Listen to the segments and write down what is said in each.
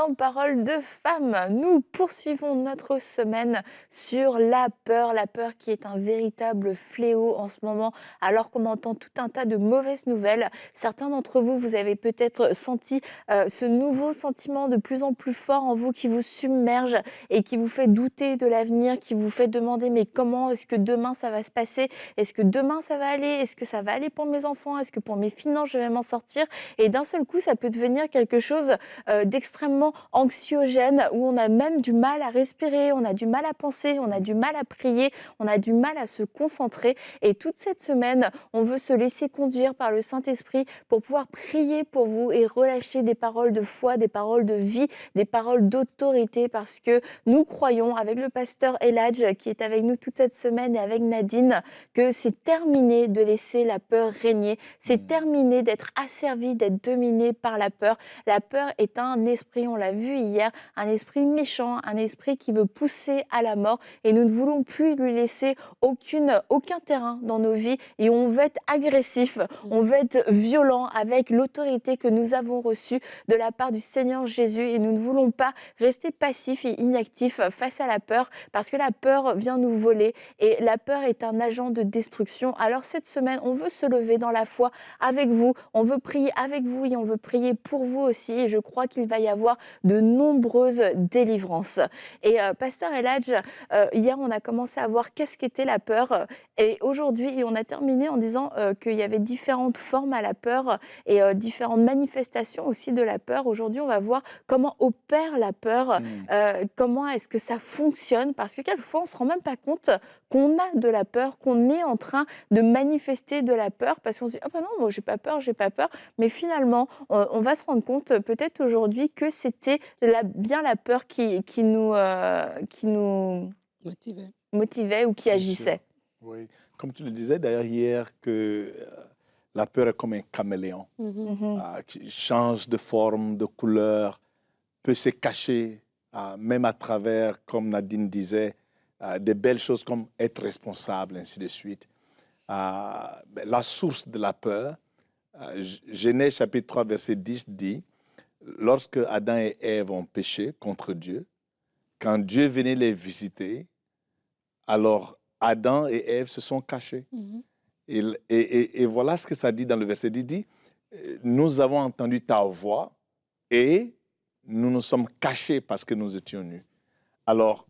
dans Parole de femme. Nous poursuivons notre semaine sur la peur qui est un véritable fléau en ce moment, alors qu'on entend tout un tas de mauvaises nouvelles. Certains d'entre vous, vous avez peut-être senti ce nouveau sentiment de plus en plus fort en vous qui vous submerge et qui vous fait douter de l'avenir, qui vous fait demander mais comment est-ce que demain ça va se passer? Est-ce que demain ça va aller? Est-ce que ça va aller pour mes enfants? Est-ce que pour mes finances je vais m'en sortir? Et d'un seul coup, ça peut devenir quelque chose d'extrêmement anxiogène, où on a même du mal à respirer, on a du mal à penser, on a du mal à prier, on a du mal à se concentrer. Et toute cette semaine, on veut se laisser conduire par le Saint-Esprit pour pouvoir prier pour vous et relâcher des paroles de foi, des paroles de vie, des paroles d'autorité, parce que nous croyons, avec le pasteur Eladj qui est avec nous toute cette semaine et avec Nadine, que c'est terminé de laisser la peur régner, c'est terminé d'être asservi, d'être dominé par la peur. La peur est un esprit, on l'a vu hier, un esprit méchant, un esprit qui veut pousser à la mort, et nous ne voulons plus lui laisser aucun terrain dans nos vies, et on veut être agressif, on veut être violent avec l'autorité que nous avons reçue de la part du Seigneur Jésus, et nous ne voulons pas rester passifs et inactifs face à la peur, parce que la peur vient nous voler et la peur est un agent de destruction. Alors cette semaine, on veut se lever dans la foi avec vous, on veut prier avec vous et on veut prier pour vous aussi, et je crois qu'il va y avoir de nombreuses délivrances. Et pasteur Eladj, hier on a commencé à voir qu'est-ce qu'était la peur, et aujourd'hui on a terminé en disant qu'il y avait différentes formes à la peur et différentes manifestations aussi de la peur. Aujourd'hui on va voir comment opère la peur, comment est-ce que ça fonctionne, parce que quelquefois on ne se rend même pas compte qu'on a de la peur, qu'on est en train de manifester de la peur, parce qu'on se dit « Ah ben non, moi j'ai pas peur, j'ai pas peur ». Mais finalement, on va se rendre compte peut-être aujourd'hui que c'était bien la peur qui nous Motivé. motivait ou qui Bien sûr. agissait. Oui. Comme tu le disais d'ailleurs hier, que la peur est comme un caméléon Mhm. qui change de forme, de couleur, peut se cacher, même à travers, comme Nadine disait, des belles choses comme être responsable, ainsi de suite. La source de la peur, Genèse chapitre 3, verset 10 dit, lorsque Adam et Ève ont péché contre Dieu, quand Dieu venait les visiter, alors Adam et Ève se sont cachés. Et voilà ce que ça dit dans le verset 10. Il dit, nous avons entendu ta voix et nous nous sommes cachés parce que nous étions nus. Alors,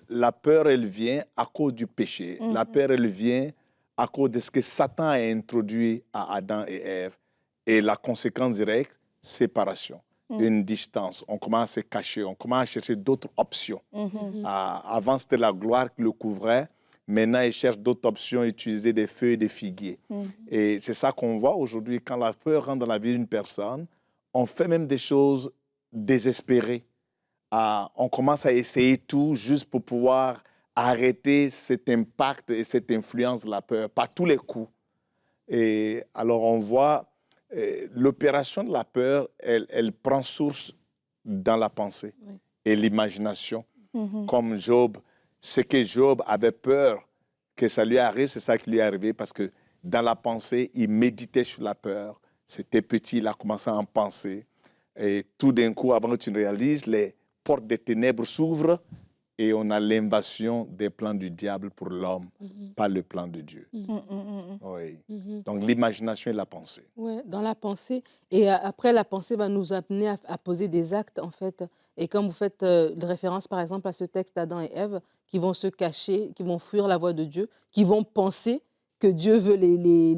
la peur, elle vient à cause du péché. La peur, elle vient à cause de ce que Satan a introduit à Adam et Ève. Et la conséquence directe, séparation, une distance. On commence à se cacher, on commence à chercher d'autres options. Avant, c'était la gloire qui le couvrait. Maintenant, ils cherchent d'autres options, utiliser des feuilles de figuier. Et c'est ça qu'on voit aujourd'hui. Quand la peur rentre dans la vie d'une personne, on fait même des choses désespérées. On commence à essayer tout juste pour pouvoir arrêter cet impact et cette influence de la peur par tous les coups. Et alors, on voit l'opération de la peur, elle prend source dans la pensée et l'imagination. Comme Job, ce que Job avait peur que ça lui arrive, c'est ça qui lui est arrivé, parce que dans la pensée, il méditait sur la peur. C'était petit, il a commencé à en penser. Et tout d'un coup, avant que tu ne réalises, les portes des ténèbres s'ouvrent et on a l'invasion des plans du diable pour l'homme, pas le plan de Dieu. Oui. Donc l'imagination et la pensée. Ouais, dans la pensée. Et après, la pensée va nous amener à poser des actes, en fait. Et comme vous faites référence, par exemple, à ce texte d'Adam et Ève, qui vont se cacher, qui vont fuir la voix de Dieu, qui vont penser que Dieu veut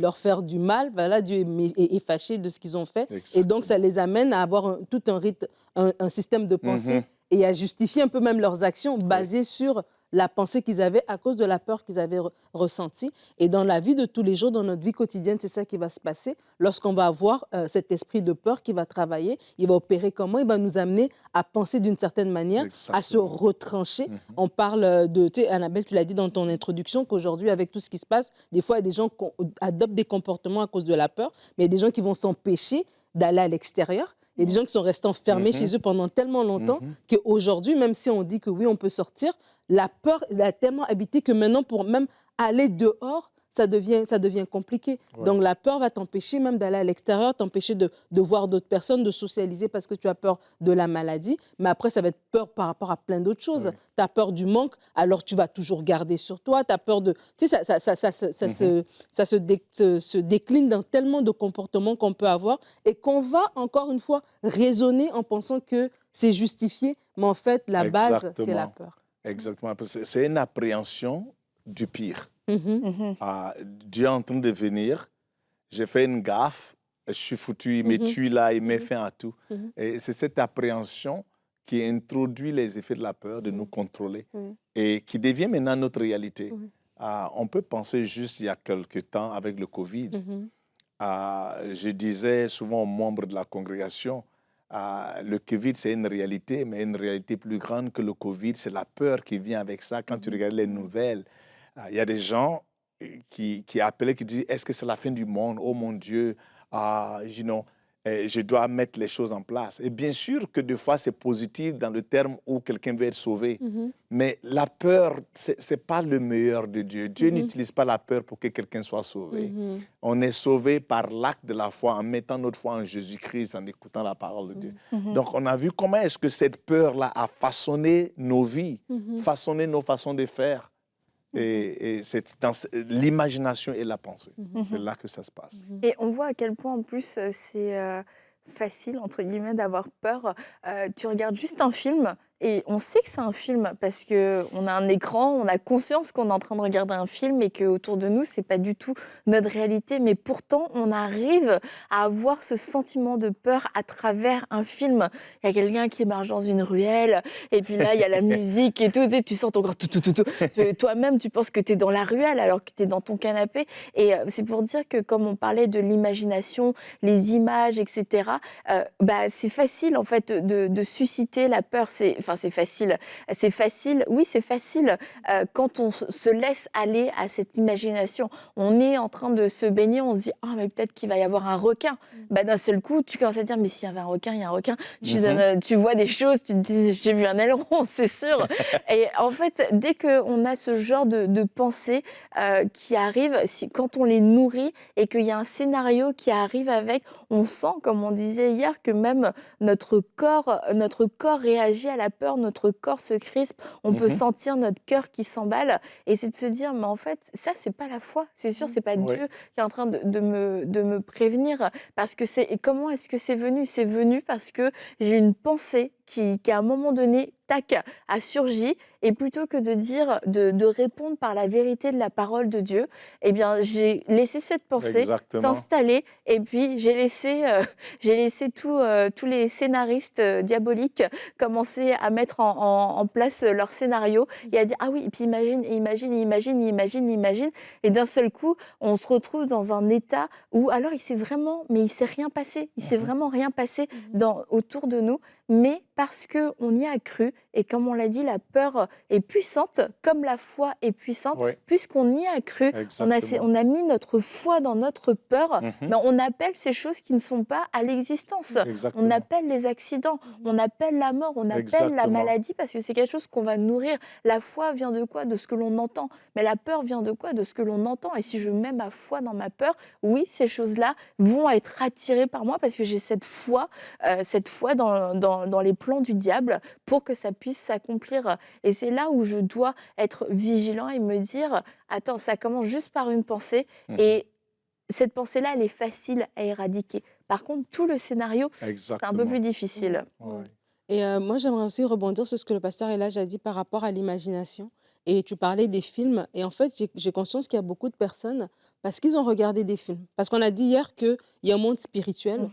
leur faire du mal. Voilà, Dieu est fâché de ce qu'ils ont fait. Et donc, ça les amène à avoir tout un rythme, un système de pensée et à justifier un peu même leurs actions basées sur la pensée qu'ils avaient à cause de la peur qu'ils avaient ressentie. Et dans la vie de tous les jours, dans notre vie quotidienne, c'est ça qui va se passer. Lorsqu'on va avoir cet esprit de peur qui va travailler, il va opérer comment? Il va nous amener à penser d'une certaine manière, à se retrancher. On parle de, tu sais, Annabelle, tu l'as dit dans ton introduction, qu'aujourd'hui, avec tout ce qui se passe, des fois, il y a des gens qui adoptent des comportements à cause de la peur, mais il y a des gens qui vont s'empêcher d'aller à l'extérieur. Il y a des gens qui sont restés enfermés chez eux pendant tellement longtemps qu'aujourd'hui, même si on dit que oui, on peut sortir, la peur elle a tellement habité que maintenant, pour même aller dehors, ça devient compliqué. Ouais. Donc la peur va t'empêcher même d'aller à l'extérieur, t'empêcher de voir d'autres personnes, de socialiser parce que tu as peur de la maladie. Mais après, ça va être peur par rapport à plein d'autres choses. Oui. Tu as peur du manque, alors tu vas toujours garder sur toi. Tu as peur de... Tu sais, ça se décline dans tellement de comportements qu'on peut avoir et qu'on va, encore une fois, raisonner en pensant que c'est justifié. Mais en fait, la base, c'est la Exactement. peur. Exactement. Parce que c'est une appréhension du pire. Mhm. Dieu est en train de venir. J'ai fait une gaffe. Je suis foutu. Il me tue là. Il met fin à tout. Mhm. Et c'est cette appréhension qui introduit les effets de la peur de nous contrôler Oui. et qui devient maintenant notre réalité. Oui. On peut penser juste il y a quelque temps avec le Covid. Mhm. Je disais souvent aux membres de la congrégation, le Covid, c'est une réalité, mais une réalité plus grande que le Covid, c'est la peur qui vient avec ça. Quand tu regardes les nouvelles, il y a des gens qui appellent, qui disent, est-ce que c'est la fin du monde? Oh mon Dieu, je dois mettre les choses en place. Et bien sûr que des fois, c'est positif dans le terme où quelqu'un veut être sauvé. Mhm. Mais la peur, ce n'est pas le meilleur de Dieu. Dieu Mhm. n'utilise pas la peur pour que quelqu'un soit sauvé. Mhm. On est sauvé par l'acte de la foi, en mettant notre foi en Jésus-Christ, en écoutant la parole de Dieu. Donc, on a vu comment est-ce que cette peur-là a façonné nos vies, Mhm. façonné nos façons de faire. Et c'est dans l'imagination et la pensée. C'est là que ça se passe. Et on voit à quel point en plus c'est facile entre guillemets d'avoir peur. Tu regardes juste un film et on sait que c'est un film parce que on a un écran, on a conscience qu'on est en train de regarder un film et que autour de nous c'est pas du tout notre réalité. Mais pourtant on arrive à avoir ce sentiment de peur à travers un film. Il y a quelqu'un qui marche dans une ruelle et puis là il y a la musique et tout, et tu sens ton corps tout. Toi-même tu penses que tu es dans la ruelle alors que tu es dans ton canapé. Et c'est pour dire que comme on parlait de l'imagination, les images, etc., c'est facile en fait de susciter la peur. C'est facile. C'est facile, oui, c'est facile quand on se laisse aller à cette imagination. On est en train de se baigner, on se dit, ah, mais peut-être qu'il va y avoir un requin. D'un seul coup, tu commences à te dire, mais s'il y avait un requin, il y a un requin. Tu vois des choses, tu te dis, j'ai vu un aileron, c'est sûr. Et en fait, dès qu'on a ce genre de pensée qui arrive, quand on les nourrit et qu'il y a un scénario qui arrive avec, on sent, comme on disait hier, que même notre corps réagit à la peur, notre corps se crispe, on peut sentir notre cœur qui s'emballe. Et c'est de se dire, mais en fait, ça, c'est pas la foi. C'est sûr, c'est pas Oui. Dieu qui est en train de me prévenir. Parce que et comment est-ce que c'est venu? C'est venu parce que j'ai une pensée qui, à un moment donné, tac, a surgi. Et plutôt que de dire, de répondre par la vérité de la parole de Dieu, eh bien, j'ai laissé cette pensée Exactement. s'installer. Et puis, j'ai laissé tous les scénaristes diaboliques commencer à mettre en place leur scénario et à dire, ah oui, et puis imagine. Et d'un seul coup, on se retrouve dans un état où, alors, mais il s'est rien passé. Il s'est vraiment rien passé autour de nous. Mais parce qu'on y a cru, et comme on l'a dit, la peur est puissante, comme la foi est puissante, Oui. puisqu'on y a cru, Exactement. on a mis notre foi dans notre peur, on appelle ces choses qui ne sont pas à l'existence. Exactement. On appelle les accidents, on appelle la mort, on appelle la Exactement. maladie, parce que c'est quelque chose qu'on va nourrir. La foi vient de quoi? De ce que l'on entend. Mais la peur vient de quoi? De ce que l'on entend. Et si je mets ma foi dans ma peur, oui, ces choses-là vont être attirées par moi parce que j'ai cette foi dans les plans du diable pour que ça puisse s'accomplir. Et c'est là où je dois être vigilant et me dire, attends, ça commence juste par une pensée et cette pensée-là, elle est facile à éradiquer. Par contre, tout le scénario, c'est un peu Exactement. plus difficile. Ouais. Et moi, j'aimerais aussi rebondir sur ce que le pasteur Elage a dit par rapport à l'imagination. Et tu parlais des films. Et en fait, j'ai conscience qu'il y a beaucoup de personnes, parce qu'ils ont regardé des films. Parce qu'on a dit hier qu'il y a un monde spirituel,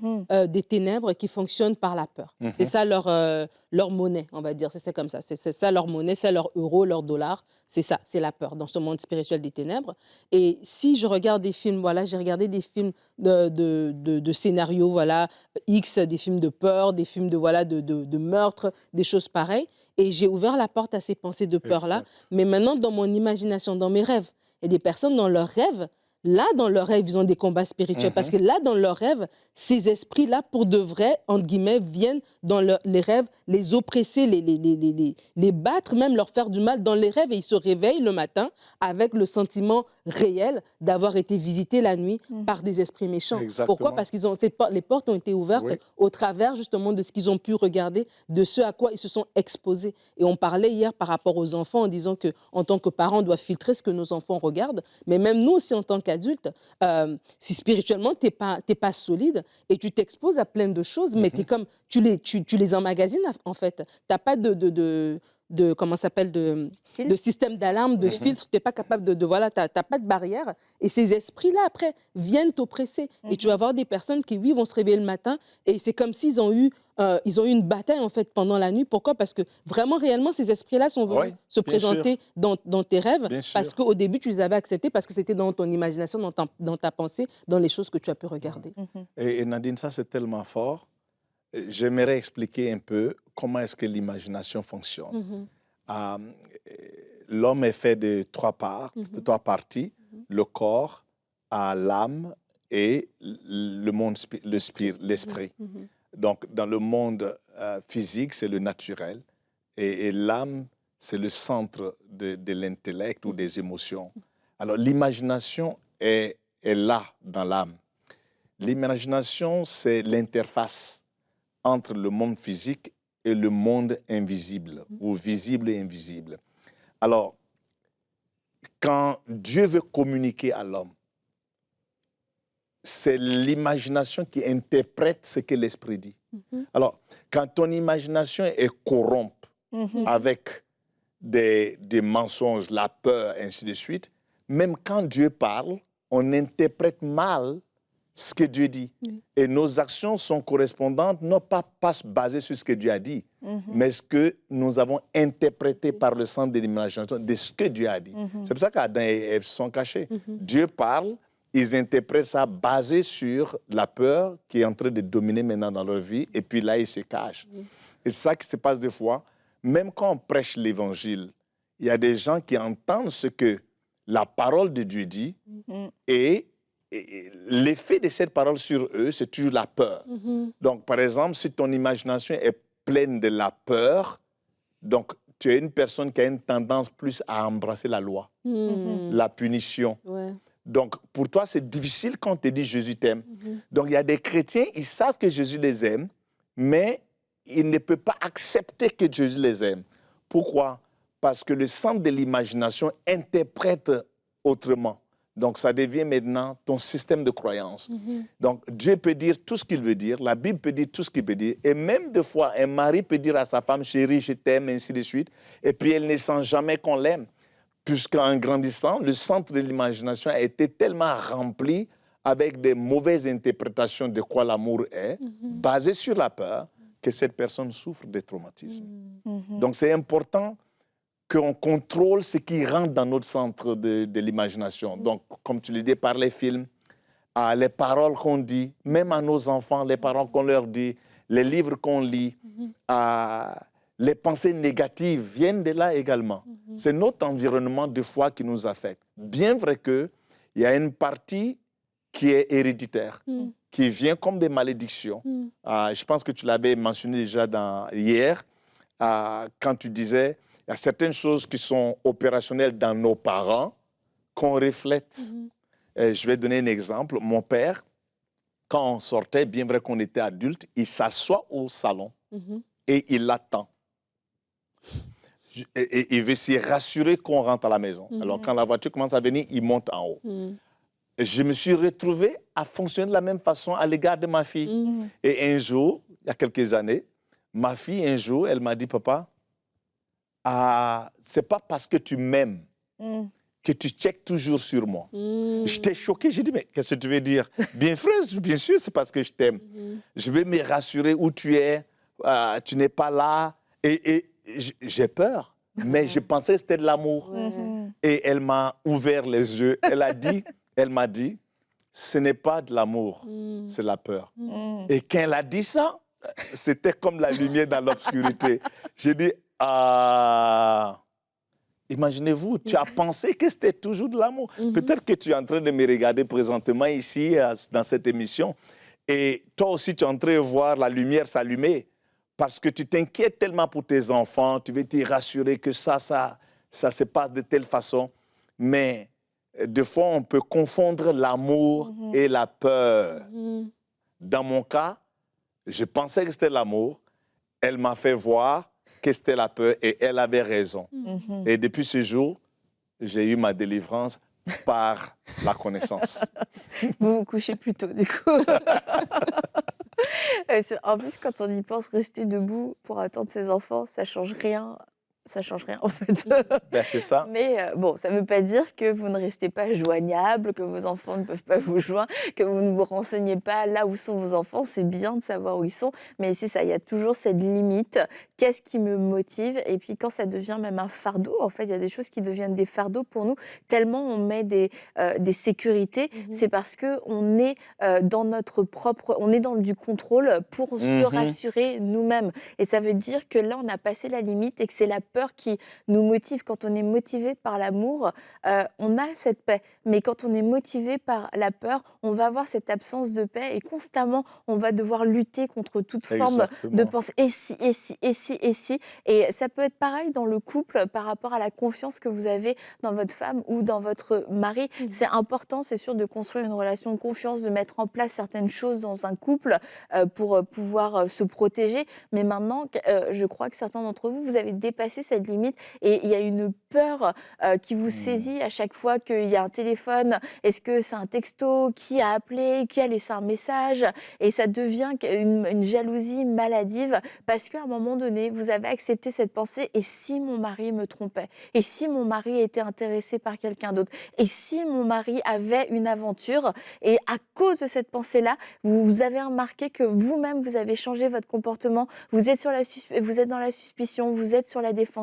des ténèbres qui fonctionnent par la peur. C'est ça leur monnaie, on va dire. C'est comme ça. C'est ça leur monnaie, c'est leur euro, leur dollar. C'est ça, c'est la peur dans ce monde spirituel des ténèbres. Et si je regarde des films, voilà, j'ai regardé des films de scénarios, voilà, X, des films de peur, des films de meurtre, des choses pareilles. Et j'ai ouvert la porte à ces pensées de peur-là. Exact. Mais maintenant, dans mon imagination, dans mes rêves, il y a des personnes dans leurs rêves, là, dans leurs rêves, ils ont des combats spirituels. Parce que là, dans leurs rêves, ces esprits-là, pour de vrai, entre guillemets, viennent dans les rêves les oppresser, les battre, même leur faire du mal dans les rêves. Et ils se réveillent le matin avec le sentiment réel d'avoir été visités la nuit par des esprits méchants. Pourquoi? Exactement. Parce qu'ils ont, les portes ont été ouvertes Oui. au travers justement de ce qu'ils ont pu regarder, de ce à quoi ils se sont exposés. Et on parlait hier par rapport aux enfants en disant que en tant que parents, on doit filtrer ce que nos enfants regardent, mais même nous aussi en tant qu'adultes, si spirituellement t'es pas solide et tu t'exposes à plein de choses, mais t'es comme, tu les emmagasines en fait. T'as pas de comment ça s'appelle, de Filtre. système d'alarme, de filtre, tu n'es pas capable voilà, tu n'as pas de barrière. Et ces esprits-là, après, viennent t'oppresser. Et tu vas avoir des personnes qui, oui, vont se réveiller le matin et c'est comme s'ils ont eu, une bataille, en fait, pendant la nuit. Pourquoi? Parce que vraiment, réellement, ces esprits-là sont venus Oui, se bien sûr. présenter dans tes rêves Bien parce sûr. qu'au début, tu les avais acceptés parce que c'était dans ton imagination, dans ta pensée, dans les choses que tu as pu regarder. Et Nadine, ça c'est tellement fort. J'aimerais expliquer un peu comment est-ce que l'imagination fonctionne. Euh, L'homme est fait de trois parties, le corps, l'âme et le monde, l'esprit. Donc, dans le monde physique, c'est le naturel, et l'âme, c'est le centre de l'intellect ou des émotions. Alors, l'imagination est là dans l'âme. L'imagination, c'est l'interface entre le monde physique et le monde invisible, ou visible et invisible. Alors, quand Dieu veut communiquer à l'homme, c'est l'imagination qui interprète ce que l'esprit dit. Alors, quand ton imagination est corrompue avec des mensonges, la peur, ainsi de suite, même quand Dieu parle, on interprète mal ce que Dieu dit. Et nos actions sont correspondantes, non pas basées sur ce que Dieu a dit, mais ce que nous avons interprété par le sens de l'imagination de ce que Dieu a dit. C'est pour ça qu'Adam et Ève sont cachés. Dieu parle, ils interprètent ça basé sur la peur qui est en train de dominer maintenant dans leur vie, et puis là, ils se cachent. Et c'est ça qui se passe des fois. Même quand on prêche l'Évangile, il y a des gens qui entendent ce que la parole de Dieu dit, et l'effet de cette parole sur eux, c'est toujours la peur. Donc, par exemple, si ton imagination est pleine de la peur, donc tu es une personne qui a une tendance plus à embrasser la loi, la punition. Donc, pour toi, c'est difficile quand on te dit Jésus t'aime. Donc, il y a des chrétiens, ils savent que Jésus les aime, mais ils ne peuvent pas accepter que Jésus les aime. Pourquoi? Parce que le centre de l'imagination interprète autrement. Donc, ça devient maintenant ton système de croyance. Donc, Dieu peut dire tout ce qu'il veut dire, la Bible peut dire tout ce qu'il veut dire, et même des fois, un mari peut dire à sa femme, chérie, je t'aime, ainsi de suite, et puis elle ne sent jamais qu'on l'aime, puisqu'en grandissant, le centre de l'imagination a été tellement rempli avec des mauvaises interprétations de quoi l'amour est, basées sur la peur, que cette personne souffre de traumatismes. Donc, c'est important qu'on contrôle ce qui rentre dans notre centre de l'imagination. Donc, comme tu l'as dit, par les films, les paroles qu'on dit, même à nos enfants, les paroles qu'on leur dit, les livres qu'on lit, les pensées négatives viennent de là également. C'est notre environnement de foi qui nous affecte. Bien vrai qu'il y a une partie qui est héréditaire, qui vient comme des malédictions. Je pense que tu l'avais mentionné déjà hier, quand tu disais, il y a certaines choses qui sont opérationnelles dans nos parents qu'on reflète. Je vais donner un exemple. Mon père, quand on sortait, bien vrai qu'on était adulte, il s'assoit au salon et il attend. Et il veut s'y rassurer qu'on rentre à la maison. Alors, quand la voiture commence à venir, il monte en haut. Et je me suis retrouvé à fonctionner de la même façon à l'égard de ma fille. Et un jour, il y a quelques années, ma fille, un jour, elle m'a dit, papa, c'est pas parce que tu m'aimes que tu checkes toujours sur moi. J'étais choqué, j'ai dit, mais qu'est-ce que tu veux dire? Bien sûr, c'est parce que je t'aime. Je vais me rassurer où tu es, tu n'es pas là. Et j'ai peur, mais je pensais que c'était de l'amour. Et elle m'a ouvert les yeux. Elle m'a dit, ce n'est pas de l'amour, c'est la peur. Et quand elle a dit ça, c'était comme la lumière dans l'obscurité. J'ai dit, imaginez-vous, tu as pensé que c'était toujours de l'amour. Peut-être que tu es en train de me regarder présentement ici, dans cette émission, et toi aussi, tu es en train de voir la lumière s'allumer, parce que tu t'inquiètes tellement pour tes enfants, tu veux te rassurer que ça se passe de telle façon. Mais des fois, on peut confondre l'amour et la peur. Dans mon cas, je pensais que c'était l'amour. Elle m'a fait voir que c'était la peur et elle avait raison. Et depuis ce jour, j'ai eu ma délivrance par la connaissance. Vous vous couchez plus tôt, du coup. En plus, quand on y pense, rester debout pour attendre ses enfants, ça change rien. Ça change rien, en fait. Ben, c'est ça. Mais bon, ça ne veut pas dire que vous ne restez pas joignable, que vos enfants ne peuvent pas vous joindre, que vous ne vous renseignez pas là où sont vos enfants. C'est bien de savoir où ils sont, mais c'est ça, il y a toujours cette limite. Qu'est-ce qui me motive? Et puis quand ça devient même un fardeau, en fait, il y a des choses qui deviennent des fardeaux pour nous, tellement on met des sécurités, c'est parce qu'on est dans notre propre, on est dans du contrôle pour se rassurer nous-mêmes. Et ça veut dire que là, on a passé la limite et que c'est la peur qui nous motive. Quand on est motivé par l'amour, on a cette paix. Mais quand on est motivé par la peur, on va avoir cette absence de paix et constamment, on va devoir lutter contre toute forme de Exactement. pensée. Et si, et si, et si, et si. Et ça peut être pareil dans le couple par rapport à la confiance que vous avez dans votre femme ou dans votre mari. C'est important, c'est sûr, de construire une relation de confiance, de mettre en place certaines choses dans un couple pour pouvoir se protéger. Mais maintenant, je crois que certains d'entre vous, vous avez dépassé cette limite et il y a une peur qui vous saisit à chaque fois qu'il y a un téléphone. Est-ce que c'est un texto? Qui a appelé? Qui a laissé un message? Et ça devient une jalousie maladive parce qu'à un moment donné, vous avez accepté cette pensée. Et si mon mari me trompait? Et si mon mari était intéressé par quelqu'un d'autre? Et si mon mari avait une aventure? Et à cause de cette pensée-là, vous avez remarqué que vous-même, vous avez changé votre comportement. Vous êtes vous êtes dans la suspicion, vous êtes sur la défensive.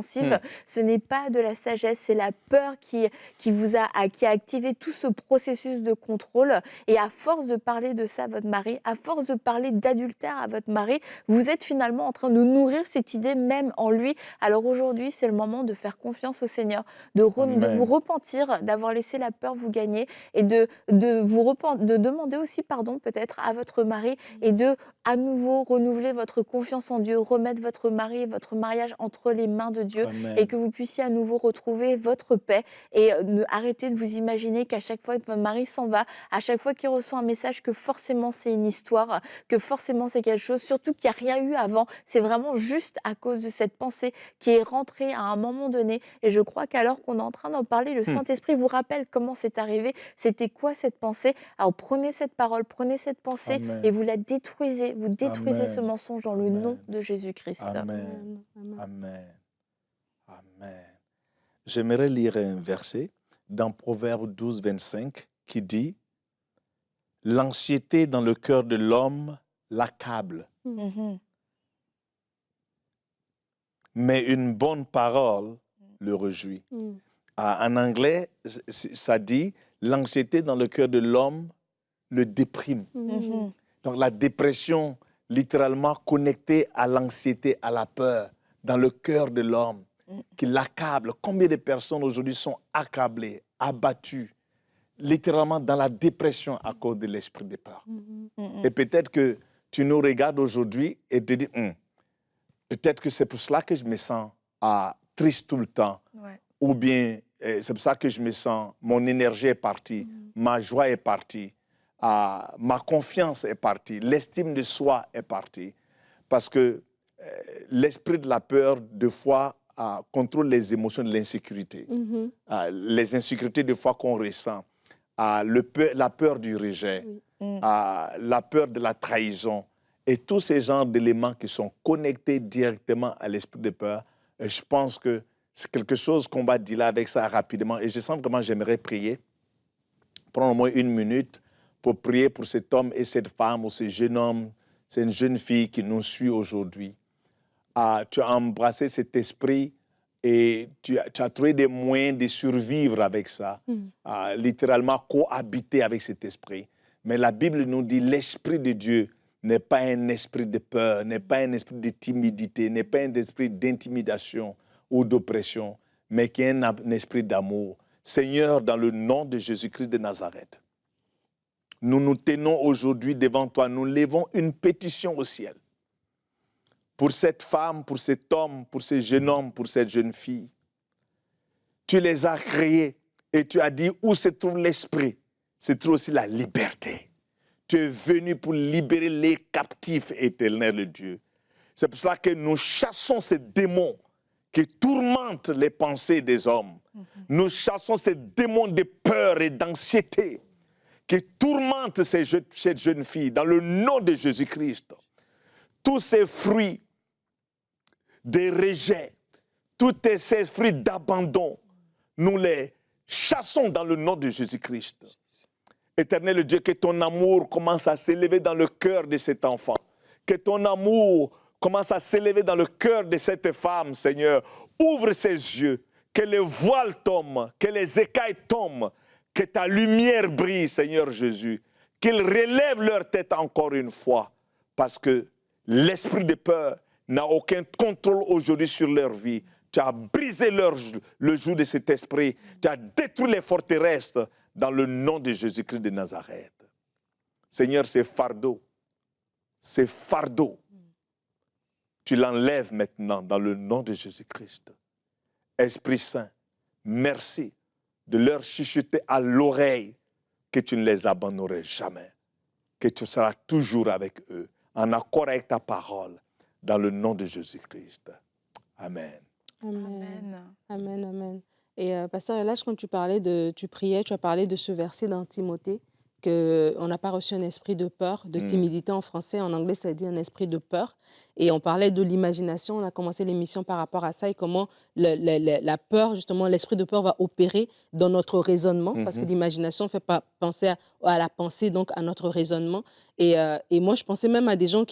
Ce n'est pas de la sagesse, c'est la peur qui a activé tout ce processus de contrôle. Et à force de parler de ça à votre mari, à force de parler d'adultère à votre mari, vous êtes finalement en train de nourrir cette idée même en lui. Alors aujourd'hui, c'est le moment de faire confiance au Seigneur, de vous repentir, d'avoir laissé la peur vous gagner et de demander aussi pardon peut-être à votre mari et de à nouveau renouveler votre confiance en Dieu, remettre votre mari et votre mariage entre les mains de Dieu et que vous puissiez à nouveau retrouver votre paix et arrêter de vous imaginer qu'à chaque fois que votre mari s'en va, à chaque fois qu'il reçoit un message, que forcément c'est une histoire, que forcément c'est quelque chose, surtout qu'il n'y a rien eu avant. C'est vraiment juste à cause de cette pensée qui est rentrée à un moment donné. Et je crois qu'alors qu'on est en train d'en parler, le Saint-Esprit vous rappelle comment c'est arrivé, c'était quoi cette pensée. Alors prenez cette parole, prenez cette pensée et vous la détruisez. Vous détruisez ce mensonge dans le nom de Jésus-Christ. Amen. Amen. Amen. J'aimerais lire un verset dans Proverbe 12, 25 qui dit « L'anxiété dans le cœur de l'homme l'accable, mais une bonne parole le réjouit. » En anglais, ça dit « L'anxiété dans le cœur de l'homme le déprime. » Donc la dépression, littéralement connectée à l'anxiété, à la peur, dans le cœur de l'homme, qui l'accable. Combien de personnes aujourd'hui sont accablées, abattues, littéralement dans la dépression à cause de l'esprit de peur. Et peut-être que tu nous regardes aujourd'hui et te dis, peut-être que c'est pour cela que je me sens triste tout le temps. Ou bien c'est pour ça que je me sens, mon énergie est partie, ma joie est partie. Ma confiance est partie, l'estime de soi est partie. Parce que l'esprit de la peur, des fois, contrôle les émotions de l'insécurité. Les insécurités, des fois, qu'on ressent. La peur du rejet, la peur de la trahison. Et tous ces genres d'éléments qui sont connectés directement à l'esprit de peur, je pense que c'est quelque chose qu'on va dealer avec ça rapidement. Et je sens vraiment, j'aimerais prier, prendre au moins 1 minute, pour prier pour cet homme et cette femme ou ce jeune homme, cette jeune fille qui nous suit aujourd'hui. Tu as embrassé cet esprit et tu as trouvé des moyens de survivre avec ça, littéralement cohabiter avec cet esprit. Mais la Bible nous dit l'esprit de Dieu n'est pas un esprit de peur, n'est pas un esprit de timidité, n'est pas un esprit d'intimidation ou d'oppression, mais qui est un esprit d'amour. Seigneur, dans le nom de Jésus-Christ de Nazareth, nous nous tenons aujourd'hui devant toi, nous levons une pétition au ciel pour cette femme, pour cet homme, pour ce jeune homme, pour cette jeune fille. Tu les as créés Et tu as dit, où se trouve l'esprit, se trouve aussi la liberté. Tu es venu pour libérer les captifs, éternel Dieu. C'est pour cela que nous chassons ces démons qui tourmentent les pensées des hommes. Nous chassons ces démons de peur et d'anxiété qui tourmentent cette jeune fille dans le nom de Jésus-Christ. Tous ces fruits de rejet, tous ces fruits d'abandon, nous les chassons dans le nom de Jésus-Christ. Éternel Dieu, que ton amour commence à s'élever dans le cœur de cet enfant. Que ton amour commence à s'élever dans le cœur de cette femme, Seigneur. Ouvre ses yeux, que les voiles tombent, que les écailles tombent, que ta lumière brille, Seigneur Jésus. Qu'ils relèvent leur tête encore une fois, parce que l'esprit de peur n'a aucun contrôle aujourd'hui sur leur vie. Tu as brisé le joug de cet esprit. Tu as détruit les forteresses dans le nom de Jésus-Christ de Nazareth. Seigneur, ces fardeaux, tu l'enlèves maintenant dans le nom de Jésus-Christ. Esprit Saint, merci de leur chuchoter à l'oreille que tu ne les abandonneras jamais, que tu seras toujours avec eux, en accord avec ta parole, dans le nom de Jésus-Christ. Amen. Amen. Amen, amen. Et Pasteur Elage, quand tu priais, tu as parlé de ce verset dans Timothée, qu'on n'a pas reçu un esprit de peur, de timidité en français. En anglais, ça dit un esprit de peur. Et on parlait de l'imagination. On a commencé l'émission par rapport à ça et comment la peur, justement, l'esprit de peur va opérer dans notre raisonnement, parce que l'imagination fait pas penser à la pensée, donc à notre raisonnement. Et moi, je pensais même à des gens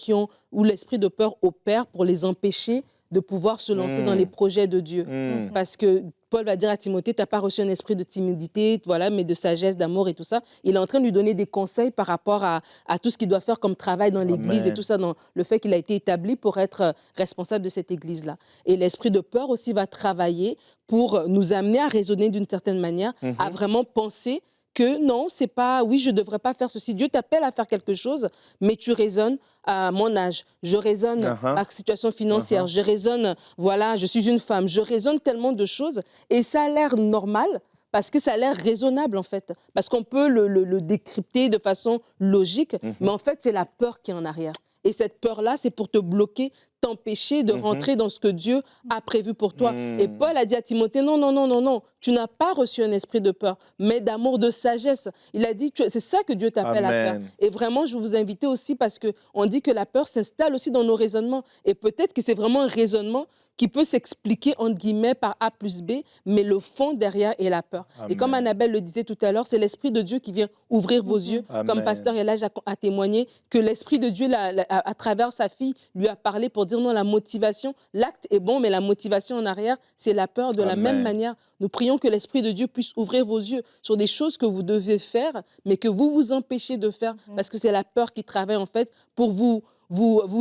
où l'esprit de peur opère pour les empêcher de pouvoir se lancer dans les projets de Dieu. Parce que Paul va dire à Timothée, tu n'as pas reçu un esprit de timidité, voilà, mais de sagesse, d'amour et tout ça. Il est en train de lui donner des conseils par rapport à tout ce qu'il doit faire comme travail dans l'Église et tout ça, dans le fait qu'il a été établi pour être responsable de cette Église-là. Et l'esprit de peur aussi va travailler pour nous amener à raisonner d'une certaine manière, à vraiment penser que non, c'est pas, oui, je ne devrais pas faire ceci. Dieu t'appelle à faire quelque chose, mais tu raisonnes à mon âge, je raisonne ma situation financière, je raisonne, voilà, je suis une femme, je raisonne tellement de choses et ça a l'air normal parce que ça a l'air raisonnable en fait, parce qu'on peut le décrypter de façon logique, mais en fait, c'est la peur qui est en arrière. Et cette peur-là, c'est pour te bloquer, t'empêcher de rentrer dans ce que Dieu a prévu pour toi. Et Paul a dit à Timothée, non, non, non, non, non, tu n'as pas reçu un esprit de peur, mais d'amour, de sagesse. Il a dit, c'est ça que Dieu t'appelle à faire. Et vraiment, je vous invite aussi parce qu'on dit que la peur s'installe aussi dans nos raisonnements. Et peut-être que c'est vraiment un raisonnement qui peut s'expliquer, entre guillemets, par A plus B, mais le fond derrière est la peur. Et comme Annabelle le disait tout à l'heure, c'est l'Esprit de Dieu qui vient ouvrir vos yeux, comme Pasteur Elage a témoigné, que l'Esprit de Dieu, à travers sa fille, lui a parlé pour dire non, la motivation, l'acte est bon, mais la motivation en arrière, c'est la peur. De la même manière, nous prions que l'Esprit de Dieu puisse ouvrir vos yeux sur des choses que vous devez faire, mais que vous vous empêchez de faire, parce que c'est la peur qui travaille en fait pour vous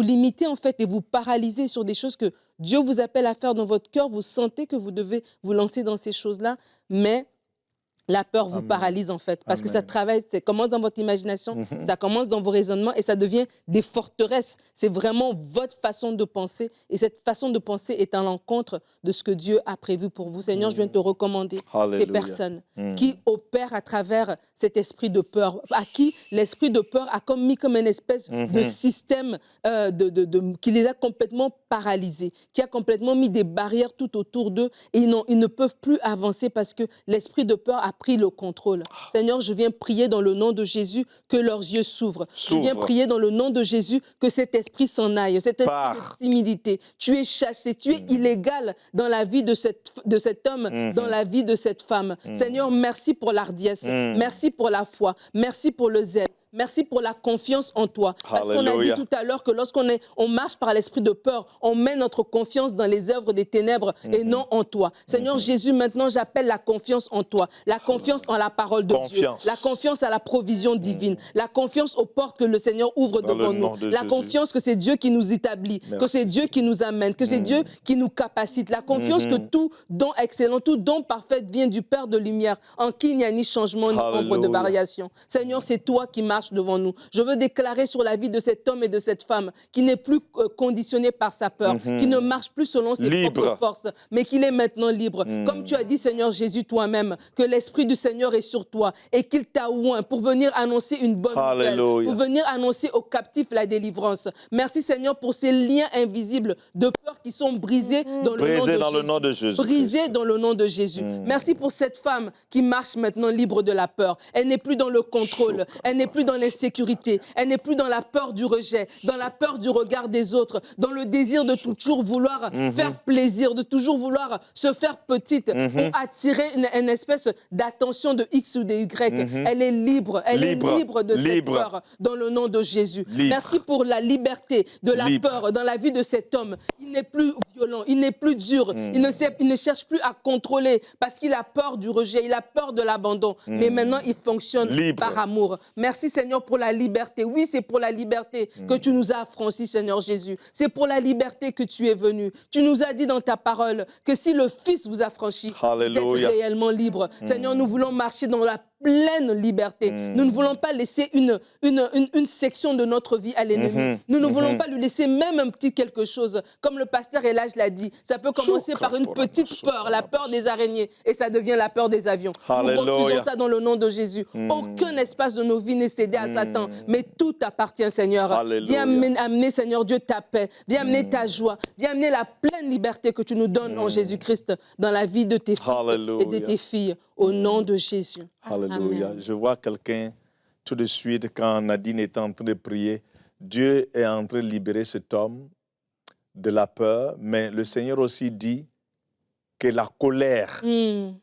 limiter en fait et vous paralyser sur des choses que Dieu vous appelle à faire dans votre cœur. Vous sentez que vous devez vous lancer dans ces choses-là, mais la peur vous paralyse en fait, parce que ça travaille, ça commence dans votre imagination, ça commence dans vos raisonnements et ça devient des forteresses. C'est vraiment votre façon de penser et cette façon de penser est à l'encontre de ce que Dieu a prévu pour vous. Seigneur, je viens te recommander ces personnes qui opèrent à travers cet esprit de peur, à qui l'esprit de peur a mis comme une espèce de système qui les a complètement paralysés, qui a complètement mis des barrières tout autour d'eux et ils ne peuvent plus avancer parce que l'esprit de peur a pris le contrôle. Seigneur, je viens prier dans le nom de Jésus que leurs yeux s'ouvrent. Je viens prier dans le nom de Jésus que cet esprit s'en aille, cet esprit de timidité. Tu es chassé, tu es illégal dans la vie de cet homme, dans la vie de cette femme. Seigneur, merci pour l'ardiesse, merci pour la foi, merci pour le zèle. Merci pour la confiance en toi. Parce qu'on a dit tout à l'heure que lorsqu'on marche par l'esprit de peur, on met notre confiance dans les œuvres des ténèbres et non en toi. Seigneur Jésus, maintenant j'appelle la confiance en toi, la confiance en la parole de Dieu, la confiance à la provision divine, la confiance aux portes que le Seigneur ouvre devant nous, la confiance que c'est Dieu qui nous établit, que c'est Dieu qui nous amène, que c'est Dieu qui nous capacite, la confiance que tout don excellent, tout don parfait vient du Père de lumière, en qui il n'y a ni changement ni ombre de variation. Seigneur, c'est toi qui marches marche devant nous. Je veux déclarer sur la vie de cet homme et de cette femme qui n'est plus conditionné par sa peur, qui ne marche plus selon ses propres forces, mais qu'il est maintenant libre. Comme tu as dit, Seigneur Jésus, toi-même, que l'Esprit du Seigneur est sur toi et qu'il t'a oint pour venir annoncer une bonne nouvelle, pour venir annoncer aux captifs la délivrance. Merci, Seigneur, pour ces liens invisibles de peur qui sont brisés dans le nom de Jésus. Brisés dans le nom de Jésus. Merci pour cette femme qui marche maintenant libre de la peur. Elle n'est plus dans le contrôle, elle n'est plus dans l'insécurité, elle n'est plus dans la peur du rejet, dans la peur du regard des autres, dans le désir de toujours vouloir faire plaisir, de toujours vouloir se faire petite pour attirer une espèce d'attention de X ou de Y. Elle est libre, elle est libre de cette peur dans le nom de Jésus. Merci pour la liberté de la peur dans la vie de cet homme. Il n'est plus violent, il n'est plus dur, il ne cherche plus à contrôler parce qu'il a peur du rejet, il a peur de l'abandon. Mais maintenant, il fonctionne par amour. Merci Seigneur pour la liberté. Oui, c'est pour la liberté que tu nous as affranchis, Seigneur Jésus. C'est pour la liberté que tu es venu. Tu nous as dit dans ta parole que si le Fils vous affranchit, vous êtes réellement libre. Seigneur, nous voulons marcher dans la pleine liberté. Nous ne voulons pas laisser une section de notre vie à l'ennemi. Nous ne voulons pas lui laisser même un petit quelque chose. Comme le pasteur Elage l'a dit, ça peut commencer par une petite peur, la peur des araignées, et ça devient la peur des avions. Nous refusons ça dans le nom de Jésus. Aucun espace de nos vies n'est cédé à Satan, mais tout appartient, Seigneur. Viens amener, Seigneur Dieu, ta paix. Viens amener ta joie. Viens amener la pleine liberté que tu nous donnes en Jésus-Christ dans la vie de tes fils et de tes filles. Au nom de Jésus. Alléluia. Amen. Je vois quelqu'un tout de suite quand Nadine est en train de prier. Dieu est en train de libérer cet homme de la peur, mais le Seigneur aussi dit que la colère, il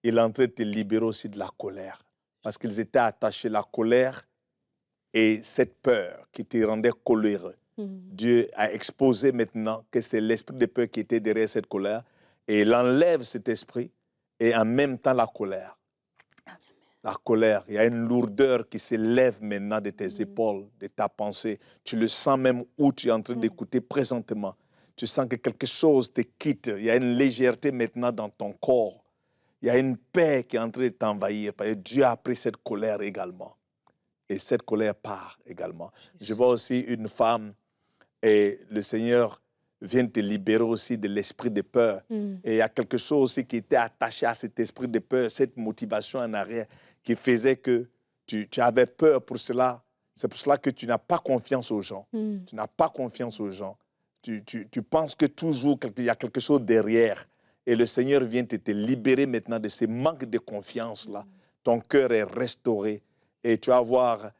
est en train de te libérer aussi de la colère. Parce qu'ils étaient attachés, la colère et cette peur qui te rendait coléreux. Dieu a exposé maintenant que c'est l'esprit de peur qui était derrière cette colère. Et il enlève cet esprit et en même temps la colère. La colère, il y a une lourdeur qui s'élève maintenant de tes épaules, de ta pensée. Tu le sens même où tu es en train d'écouter présentement. Tu sens que quelque chose te quitte. Il y a une légèreté maintenant dans ton corps. Il y a une paix qui est en train de t'envahir. Parce que Dieu a pris cette colère également. Et cette colère part également. Je vois aussi une femme et le Seigneur vient te libérer aussi de l'esprit de peur. Et il y a quelque chose aussi qui était attaché à cet esprit de peur, cette motivation en arrière qui faisait que tu avais peur pour cela. C'est pour cela que tu n'as pas confiance aux gens. Tu n'as pas confiance aux gens. Tu penses que toujours il y a quelque chose derrière. Et le Seigneur vient te libérer maintenant de ce manque de confiance-là. Ton cœur est restauré et tu vas voir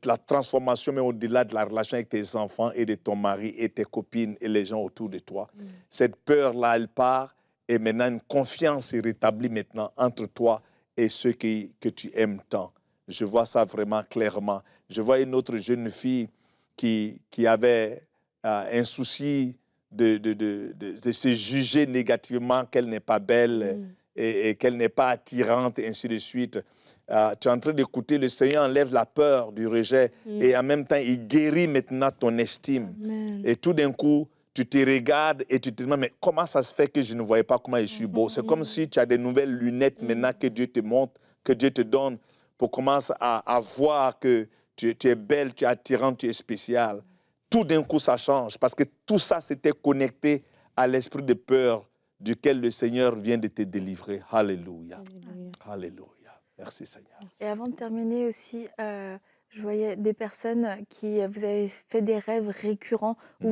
la transformation, mais au-delà de la relation avec tes enfants et de ton mari et tes copines et les gens autour de toi. Cette peur-là, elle part et maintenant une confiance est rétablie maintenant entre toi et ceux que tu aimes tant. Je vois ça vraiment clairement. Je vois une autre jeune fille qui avait un souci de se juger négativement, qu'elle n'est pas belle et qu'elle n'est pas attirante, et ainsi de suite. Tu es en train d'écouter, le Seigneur enlève la peur du rejet et en même temps, il guérit maintenant ton estime. Et tout d'un coup, tu te regardes et tu te demandes, mais comment ça se fait que je ne voyais pas comment je suis beau? C'est comme si tu as des nouvelles lunettes maintenant que Dieu te montre, que Dieu te donne pour commencer à voir que tu es belle, tu es attirante, tu es spéciale. Tout d'un coup, ça change parce que tout ça, c'était connecté à l'esprit de peur duquel le Seigneur vient de te délivrer. Alléluia. Alléluia. Merci Seigneur. Et avant de terminer aussi, je voyais des personnes qui, vous avez fait des rêves récurrents où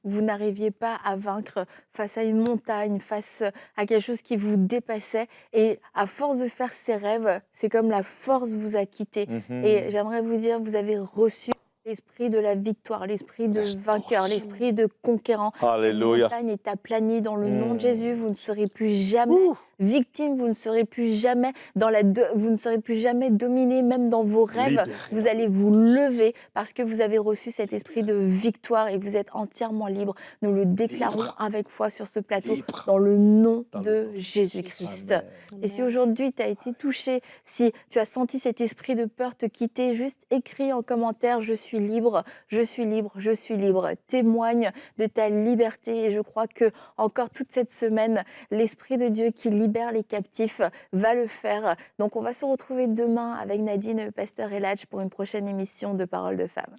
vous n'arriviez pas à vaincre face à une montagne, face à quelque chose qui vous dépassait. Et à force de faire ces rêves, c'est comme la force vous a quitté. Et j'aimerais vous dire, vous avez reçu l'esprit de la victoire, l'esprit de vainqueur, l'esprit de conquérant. Alléluia. La montagne est aplanie dans le nom de Jésus. Vous ne serez plus jamais victime, vous ne serez plus jamais vous ne serez plus jamais dominé, même dans vos rêves. Libéré. Vous allez vous lever parce que vous avez reçu cet esprit de victoire et vous êtes entièrement libre. Nous le déclarons avec foi sur ce plateau dans le nom de Jésus-Christ. Et si aujourd'hui tu as été touché, si tu as senti cet esprit de peur te quitter, juste écris en commentaire « Je suis libre, je suis libre, je suis libre ». Témoigne de ta liberté et je crois que encore toute cette semaine, l'Esprit de Dieu qui libère libère les captifs va le faire. Donc on va se retrouver demain avec Nadine, Pasteur Eladj pour une prochaine émission de Paroles de femmes.